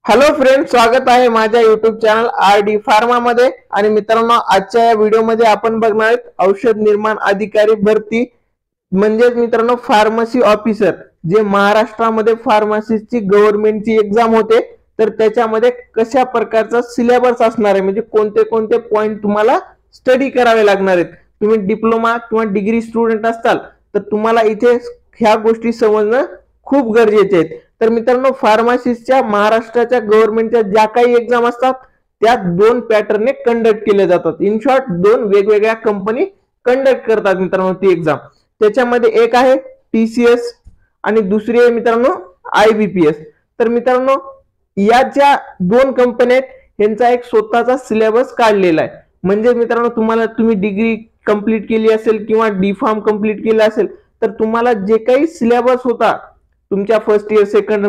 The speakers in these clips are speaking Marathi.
हॅलो फ्रेंड्स, स्वागत आहे माझ्या युट्यूब चॅनल आर.डी. फार्मा मध्ये। आणि मित्रांनो, आजच्या या व्हिडिओमध्ये आपण बघणार आहोत औषध निर्माण अधिकारी भरती म्हणजेच मित्रांनो फार्मसी ऑफिसर, जे महाराष्ट्रामध्ये फार्मसीची गव्हर्नमेंटची एग्जाम होते, तर त्याच्यामध्ये कशा प्रकारचा सिलेबस असणार आहे, म्हणजे कोणते कोणते पॉइंट तुम्हाला स्टडी करावे लागणार आहेत। तुम्ही डिप्लोमा किंवा डिग्री स्टुडंट असताल तर तुम्हाला इथे ह्या गोष्टी समजणं खूप गरजेचे आहेत। तर मित्रांनो, फार्मसिस्टच्या महाराष्ट्राच्या गव्हर्नमेंटच्या ज्या काही एक्झाम असतात त्या दोन पॅटर्नने कंडक्ट केले जातात। इन शॉर्ट दोन वेगवेगळ्या कंपनी कंडक्ट करतात मित्रांनो ती एक्झाम। त्याच्यामध्ये एक आहे टीसीएस आणि दुसरी आहे मित्रांनो आयबीपीएस। तर मित्रांनो, या ज्या दोन कंपन्या आहेत यांचा एक स्वतःचा सिलेबस काढलेला आहे। म्हणजे मित्रांनो, तुम्ही डिग्री कंप्लीट केली असेल किंवा डी फार्म कंप्लीट केला असेल तर तुम्हाला जे काही सिलेबस होता तुमच्या फर्स्ट इयर सेकंड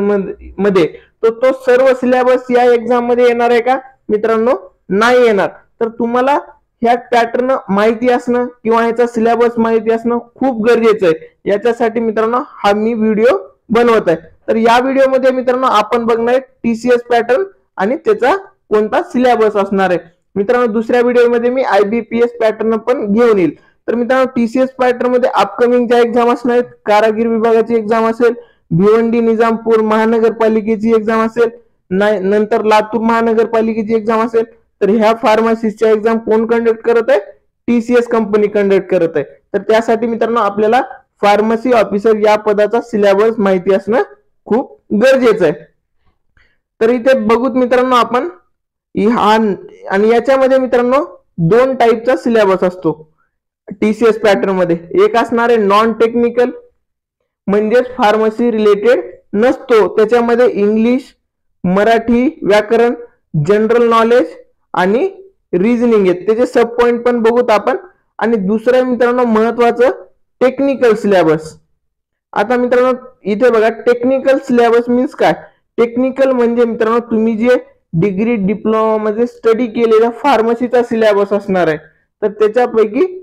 मध्ये तो सर्व सिलेबस या एक्झाम मध्ये येणार आहे का मित्रांनो? नाही येणार। तर तुम्हाला ह्या पॅटर्न माहिती असणं किंवा ह्याचा सिलेबस माहिती असणं खूप गरजेचं आहे। याच्यासाठी मित्रांनो हा मी व्हिडिओ बनवत आहे। तर या व्हिडिओमध्ये मित्रांनो आपण बघणार आहे टीसीएस पॅटर्न आणि त्याचा कोणता सिलेबस असणार आहे। मित्रांनो, दुसऱ्या व्हिडिओमध्ये मी आयबीपीएस पॅटर्न पण घेऊन येईल। तर मित्रांनो, टीसीएस पॅटर्न मध्ये अपकमिंग ज्या एक्झाम असणार आहेत, कारागीर विभागाची एक्झाम असेल, भिवंडी निजामपूर महानगरपालिकेची एक्झाम असेल, नंतर लातूर महानगरपालिकेची एक्झाम असेल, तर ह्या फार्मसिस्टच्या एक्झाम कोण कंडक्ट करत आहे? टीसीएस कंपनी कंडक्ट करत आहे। तर त्यासाठी मित्रांनो आपल्याला फार्मसी ऑफिसर या पदाचा सिलेबस माहिती असणं खूप गरजेचं आहे। तर इथे बघूत मित्रांनो आपण आणि याच्यामध्ये मित्रांनो दोन टाईपचा सिलेबस असतो टीसीएस पॅटर्न मध्ये। एक असणार आहे नॉन टेक्निकल, म्हणजेच फार्मसी रिलेटेड नसतो, त्याच्यामध्ये इंग्लिश, मराठी व्याकरण, जनरल नॉलेज आणि रिझनिंग आहेत। त्याचे सब पॉइंट पण बघूत आपण। आणि दुसरं मित्रांनो महत्वाचं टेक्निकल सिलेबस। आता मित्रांनो इथे बघा, टेक्निकल सिलेबस मीन्स काय? टेक्निकल म्हणजे मित्रांनो तुम्ही जे डिग्री डिप्लोमा मध्ये स्टडी केलेला फार्मसीचा सिलेबस असणार आहे, तर त्याच्यापैकी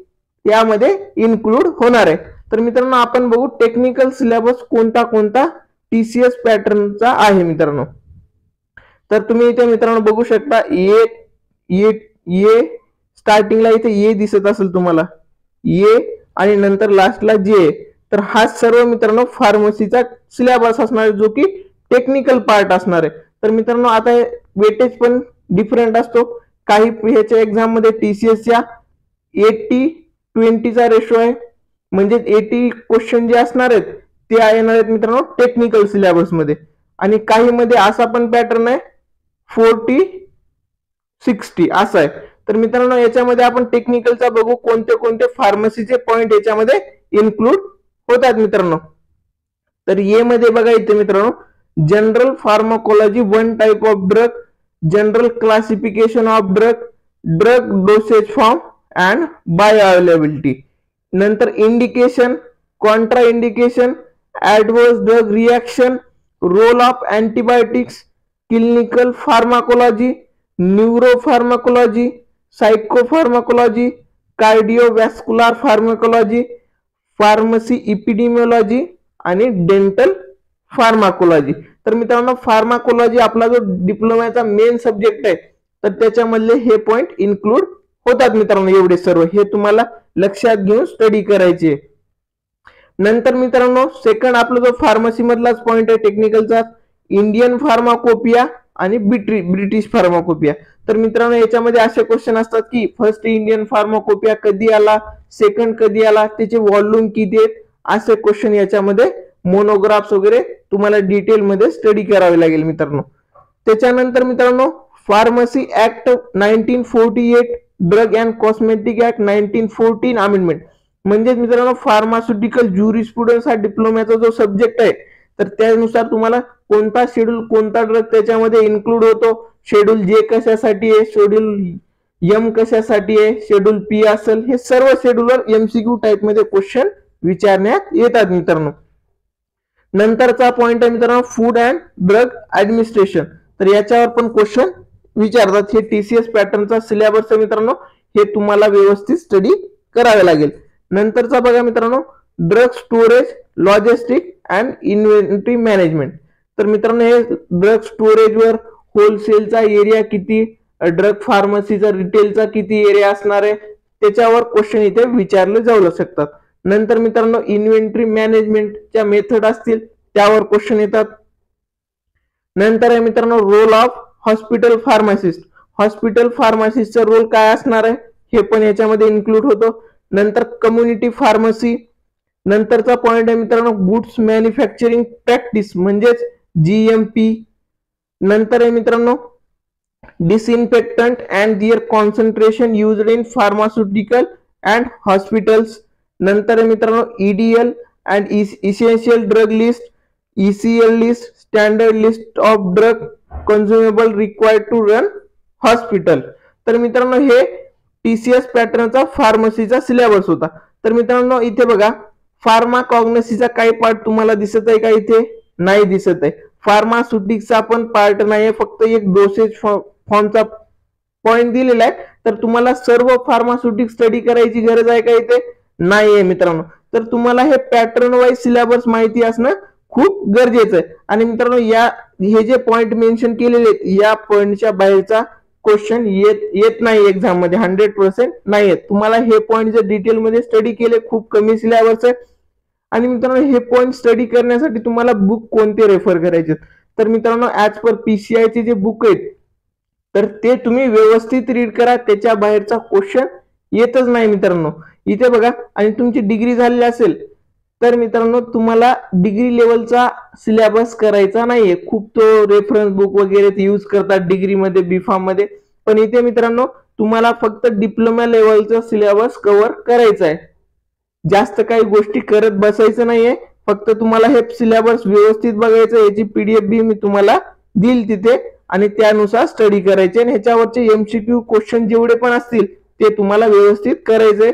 यामध्ये इन्क्लूड होणार आहे। तर मित्रांनो आपण बघू टेक्निकल सिलेबस कोणता कोणता टीसीएस पॅटर्नचा आहे मित्रांनो। तर तुम्ही इथे मित्रांनो बघू शकता ए स्टार्टिंगला इथे ए दिसत असेल तुम्हाला, ए आणि नंतर लास्टला जे। तर हा सर्व मित्रांनो फार्मसीचा सिलेबस असणार आहे, जो की टेक्निकल पार्ट असणार आहे। तर मित्रांनो आता वेटेज पण डिफरंट असतो। काही ह्याच्या एक्झाम मध्ये टीसीएसच्या 80-20 चा रेशो आहे, म्हणजे 80 क्वेश्चन जे असणार आहेत ते येणार आहेत मित्रांनो टेक्निकल सिलेबस मध्ये। आणि काही मध्ये असा पण पॅटर्न आहे 40-60 असा आहे। तर मित्रांनो याच्यामध्ये आपण टेक्निकलचा बघू कोणते कोणते फार्मसीचे पॉइंट याच्यामध्ये इन्क्लूड होतात मित्रांनो। तर ए मध्ये बघा इथे मित्रांनो general pharmacology, one type of drug, general classification of drug, drug dosage form and bioavailability, नंतर indication, contraindication, adverse drug reaction, role of antibiotics, clinical pharmacology, neuropharmacology, psychopharmacology, cardiovascular pharmacology, pharmacy epidemiology आणि डेंटल फार्माकोलॉजी। तर मित्रांनो फार्माकोलॉजी आपला जो डिप्लोमाचा मेन सब्जेक्ट आहे, तर त्याच्यामधले हे पॉइंट इन्क्लूड होतात मित्रांनो। एवढे सर्व हे तुम्हाला लक्षात घेऊन स्टडी करायचे। नंतर मित्रांनो सेकंड आपला जो फार्मसी मधलाच पॉइंट आहे टेक्निकलचा, इंडियन फार्माकोपिया आणि ब्रिटिश फार्माकोपिया। तर मित्रांनो याच्यामध्ये असे क्वेश्चन असतात की फर्स्ट इंडियन फार्माकोपिया कधी आला, सेकंड कधी आला, त्याचे व्हॉल्यूम किती आहेत, असे क्वेश्चन याच्यामध्ये मोनोग्राफ्स वगैरे तुम्हाला डिटेल मध्ये स्टडी करावे लागेल मित्रांनो। त्याच्यानंतर मित्रांनो pharmacy act 1948, drug and cosmetic act 1914 amendment, म्हणजे मित्रांनो फार्मास्युटिकल ज्युरिस्प्रुडन्स हा डिप्लोमाचा जो सब्जेक्ट आहे, तर त्यानुसार तुम्हाला कोणता शेड्यूल कोणता ड्रग त्याच्यामध्ये इन्क्लूड होतो, शेड्यूल जे कशासाठी आहे, शेड्यूल एम कशासाठी आहे, शेड्यूल पी असेल, हे सर्व शेड्यूलवर एमसीक्यू टाइप मध्ये क्वेश्चन विचारण्यात येतात मित्रांनो। नंतरचा पॉइंट आहे मित्रांनो फूड अँड ड्रग ऍडमिनिस्ट्रेशन, तर याच्यावर पण क्वेश्चन विचारतात। हे टीसीएस पॅटर्नचा सिलेबस आहे मित्रांनो, हे तुम्हाला व्यवस्थित स्टडी करावे लागेल। नंतरचा बघा मित्रांनो drug storage, logistic and inventory management, तर मित्रांनो हे ड्रग स्टोरेजवर, होलसेलचा एरिया किती, ड्रग फार्मसीचा रिटेलचा किती एरिया असणार आहे, त्याच्यावर क्वेश्चन इथे विचारले जाऊ शकतात. नंतर मित्रांनो इन्व्हेंटरी मॅनेजमेंटच्या मेथड असतील त्यावर क्वेश्चन येतात. नंतर आहे मित्रांनो role of hospital pharmacist. Hospital फार्मासिस्टचा रोल काय असणार आहे हे पण याच्यामध्ये इन्क्लूड होतो. नंतर कम्युनिटी फार्मसी. नंतरचा पॉइंट आहे मित्रांनो गुड्स मॅन्युफॅक्चरिंग प्रॅक्टिस म्हणजेच GMP. नंतर आहे मित्रांनो disinfectant and their concentration used in pharmaceutical and hospitals. नंतर आहे मित्रांनो EDL and essential drug list, ECL list, standard list of drug consumable required to run hospital. तर मित्रांनो हे TCS पॅटर्नचा फार्मसीचा सिलेबस होता. तर मित्रांनो इथे बघा फार्माकॉग्नसीचा काही पार्ट तुम्हाला दिसत आहे का, इथे नाही दिसत आहे. फार्मास्युटिक्सचा पण पार्ट नाहीये, फक्त एक डोसेज फॉर्मचा पॉइंट दिलेला आहे. तर तुम्हाला सर्व फार्मास्युटिक स्टडी करायची गरज आहे का, इथे नाहीये मित्रांनो. तर तुम्हाला हे पॅटर्न वाईज सिलेबस माहिती असणं खूप गरजेचं आहे. आणि मित्रांनो हे जे पॉइंट मेन्शन केलेले आहेत या पॉइंटच्या बाहेरचा क्वेश्चन येत नाही एक्झाम मध्ये, 100% नाही येत. तुम्हाला हे पॉइंट जर डिटेल मध्ये स्टडी केले, खूप कमी सिलेबस आहे. आणि मित्रांनो हे पॉइंट स्टडी करण्यासाठी तुम्हाला बुक कोणते रेफर करायचे, तर मित्रांनो ऍज पर PCI चे जे बुक आहेत तर ते तुम्ही व्यवस्थित रीड करा, त्याच्या बाहेरचा क्वेश्चन येतच नाही मित्रांनो. इथे बघा, आणि तुमची डिग्री झालेली असेल तर मित्रांनो तुम्हाला डिग्री लेवलचा सिलेबस करायचा नाहीये. खूप तो रेफरन्स बुक वगैरे यूज करतात डिग्रीमध्ये, B.Pharm मध्ये. पण इथे मित्रांनो तुम्हाला फक्त डिप्लोमा लेवलचा सिलेबस कव्हर करायचा आहे. जास्त काही गोष्टी करत बसायचं नाहीये, फक्त तुम्हाला हे सिलेबस व्यवस्थित बघायचं. याची PDF बी मी तुम्हाला देईल तिथे, आणि त्यानुसार स्टडी करायचे. आणि ह्याच्यावरचे MCQ क्वेश्चन जेवढे पण असतील ते तुम्हाला व्यवस्थित करायचे.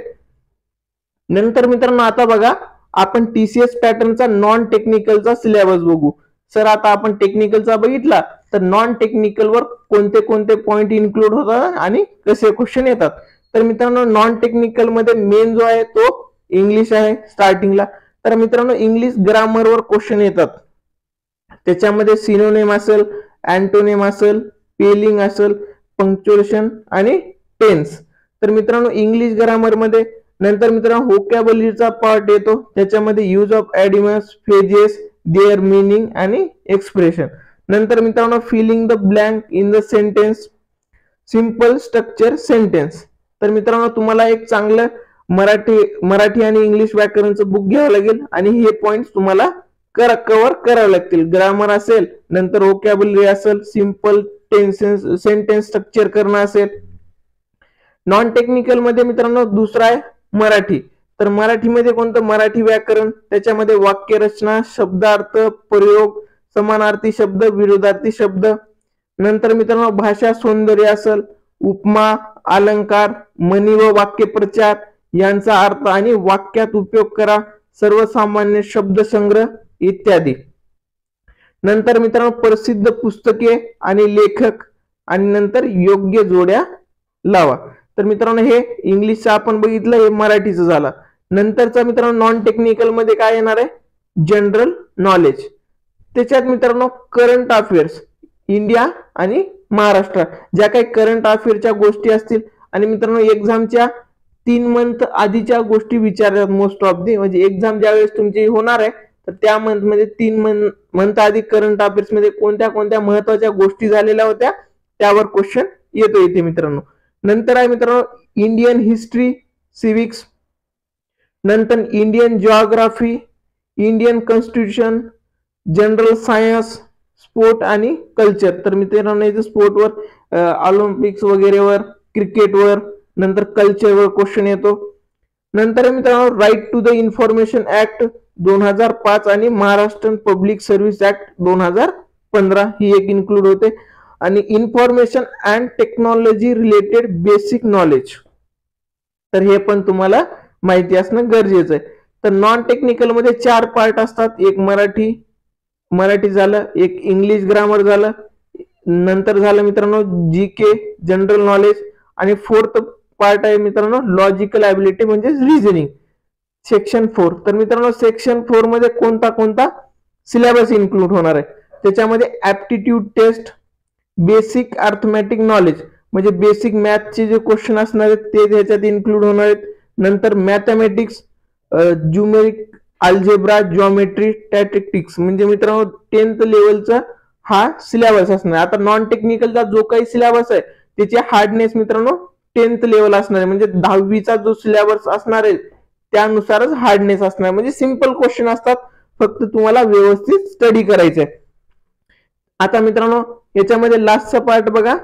नंतर मित्रांनो आता बघा आपण TCS पॅटर्नचा नॉन टेक्निकलचा सिलेबस बघू. सर आता आपण टेक्निकलचा बघितला, तर नॉन टेक्निकल वर कोणते कोणते पॉइंट इन्क्लूड होतात आणि कसे क्वेश्चन येतात. तर मित्रांनो नॉन टेक्निकल मध्ये मेन जो आहे तो इंग्लिश आहे स्टार्टिंगला. तर मित्रांनो इंग्लिश ग्रामर वर क्वेश्चन येतात. त्याच्यामध्ये सिनोनिम असेल, अँटोनिम असेल, स्पेलिंग असेल, पंक्च्युएशन आणि टेन्स. तर मित्रांनो इंग्लिश ग्रामर मध्ये नंतर मित्रांनो व्होकॅब्युलरीचा पार्ट येतो, त्याच्यामध्ये use of idioms, phrases, their meaning आणि एक्सप्रेशन. नंतर मित्रांनो filling the blank in the sentence, simple structure sentence. तर मित्रांनो तुम्हाला एक चांगलं मराठी आणि इंग्लिश व्याकरणचं बुक घ्यावं लागेल आणि हे पॉइंट तुम्हाला कव्हर करावे लागतील. ग्रामर असेल, नंतर व्होकॅब्युलरी असेल, सिंपल सेंटेन्स स्ट्रक्चर करणं असेल. नॉन टेक्निकल मध्ये मित्रांनो दुसरा आहे मराठी. तर मराठीमध्ये कोणतं, मराठी व्याकरण, त्याच्यामध्ये वाक्यरचना, शब्दार्थ, प्रयोग, समानार्थी शब्द, विरोधार्थी शब्द. नंतर मित्रांनो भाषा सौंदर्य असेल, उपमा, अलंकार, म्हणी व वाक्यप्रचार यांचा अर्थ आणि वाक्यात उपयोग करा, सर्वसामान्य शब्दसंग्रह इत्यादी. नंतर मित्रांनो प्रसिद्ध पुस्तके आणि लेखक, आणि नंतर योग्य जोड्या लावा. तर मित्रांनो हे इंग्लिशचं आपण बघितलं, हे मराठीचं झालं. नंतरचा मित्रांनो नॉन टेक्निकल मध्ये काय येणार आहे, जनरल नॉलेज. त्याच्यात मित्रांनो करंट अफेअर्स, इंडिया आणि महाराष्ट्र, ज्या काही करंट अफेअरच्या गोष्टी असतील. आणि मित्रांनो एक्झामच्या 3 मंथ आधीच्या गोष्टी विचारतात मोस्ट ऑफ दी, म्हणजे एक्झाम ज्यावेळेस तुमची होणार आहे तर त्या मंथ मध्ये 3 मंथ आधी करंट अफेअर्स मध्ये कोणत्या कोणत्या महत्वाच्या गोष्टी झालेल्या होत्या त्यावर क्वेश्चन येतो इथे मित्रांनो. नंतर आहे मित्रांनो इंडियन हिस्ट्री, सिविक्स. नंतर Indian geography, Indian constitution, general science, sport आणि कल्चर. तर मित्रांनो इथे स्पोर्टवर, ऑलिम्पिक्स वगैरेवर, क्रिकेटवर, नंतर कल्चरवर क्वेश्चन येतो. नंतर मित्रांनो right to the information act 2005 आणि महाराष्ट्र पब्लिक सर्व्हिस ऍक्ट 2015 ही एक इन्क्लूड होते. आणि information and technology related basic knowledge, तर हे पण तुम्हाला माहिती असणं गरजेचं आहे. तर नॉन टेक्निकल मध्ये 4 पार्ट असतात, एक मराठी झालं, एक इंग्लिश ग्रामर झालं, नंतर झालं मित्रांनो GK जनरल नॉलेज, आणि 4th पार्ट आहे मित्रांनो लॉजिकल ॲबिलिटी म्हणजे रिझनिंग, सेक्शन 4. तर मित्रांनो सेक्शन 4 मध्ये कोणता सिलेबस इन्क्लूड होणार आहे, त्याच्यामध्ये aptitude test, basic arithmetic knowledge म्हणजे बेसिक मॅथचे जे क्वेश्चन असणार आहेत ते त्याच्यात इन्क्लूड होणार आहेत. नंतर मॅथमॅटिक्स, ज्युमेरिक, अल्जेब्रा, जॉमेट्री, स्टॅटिस्टिक्स म्हणजे मित्रांनो 10th लेवलचा हा सिलेबस असणार. आता नॉन टेक्निकलचा जो काही सिलेबस आहे त्याची हार्डनेस मित्रांनो 10th लेवल असणार आहे. म्हणजे 10वीचा जो सिलेबस असणार आहे त्यानुसारच हार्डनेस असणार. म्हणजे सिंपल क्वेश्चन असतात, फक्त तुम्हाला व्यवस्थित स्टडी करायचंय. आता मित्रांनो याच्यामध्ये लास्टचा पार्ट बघा,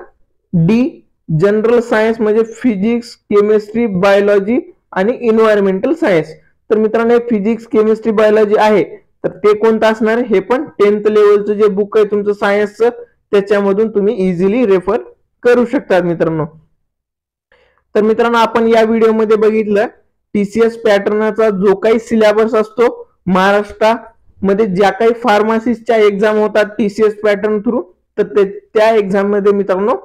डी जनरल सायन्स म्हणजे फिजिक्स, केमिस्ट्री, बायोलॉजी आणि इन्व्हायरमेंटल सायन्स. तर मित्रांनो हे फिजिक्स, केमिस्ट्री, बायोलॉजी आहे तर ते कोणतं असणार, हे पण 10th लेवलचं जे बुक आहे तुमचं सायन्सचं त्याच्यामधून तुम्ही इझिली रेफर करू शकता मित्रांनो. तर मित्रांनो आपण या व्हिडिओमध्ये बघितलं टीसीएस पॅटर्नचा जो काही सिलेबस असतो महाराष्ट्रामध्ये ज्या काही फार्मसिस्टच्या एक्झाम होतात टीसीएस पॅटर्न थ्रू, तर त्या एक्झाम मध्ये मित्रांनो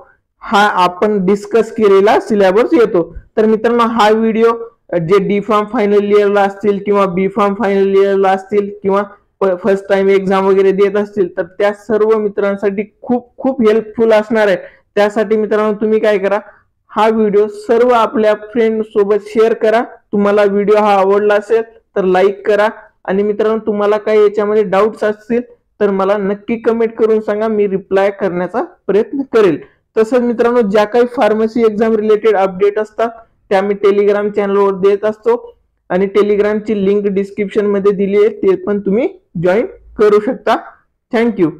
हा आपण डिस्कस केलेला सिलेबस येतो. तर मित्रांनो हा व्हिडिओ जे डी फार्म फायनल इयरला असतील किंवा बी फार्म फायनल इयरला असतील किंवा फर्स्ट टाइम एक्झाम वगैरे देत असतील तर त्या सर्व मित्रांसाठी खूप खूप हेल्पफुल असणार आहे. त्यासाठी मित्रांनो तुम्ही काय करा, हा व्हिडिओ सर्व आपल्या फ्रेंड सोबत शेअर करा. तुम्हाला व्हिडिओ हा आवडला असेल तर लाईक करा आणि मित्रांनो तुम्हाला काही याच्यामध्ये डाऊट्स असतील तर मला नक्की कमेंट करून सांगा, मी रिप्लाय करण्याचा प्रयत्न करेल. तसंच मित्रांनो ज्या काही फार्मसी एक्झाम रिलेटेड अपडेट असतात त्या मी टेलिग्राम चॅनलवर देत असतो आणि टेलिग्रामची लिंक डिस्क्रिप्शन मध्ये दिली आहे, ते पण तुम्ही जॉईन करू शकता. थँक्यू.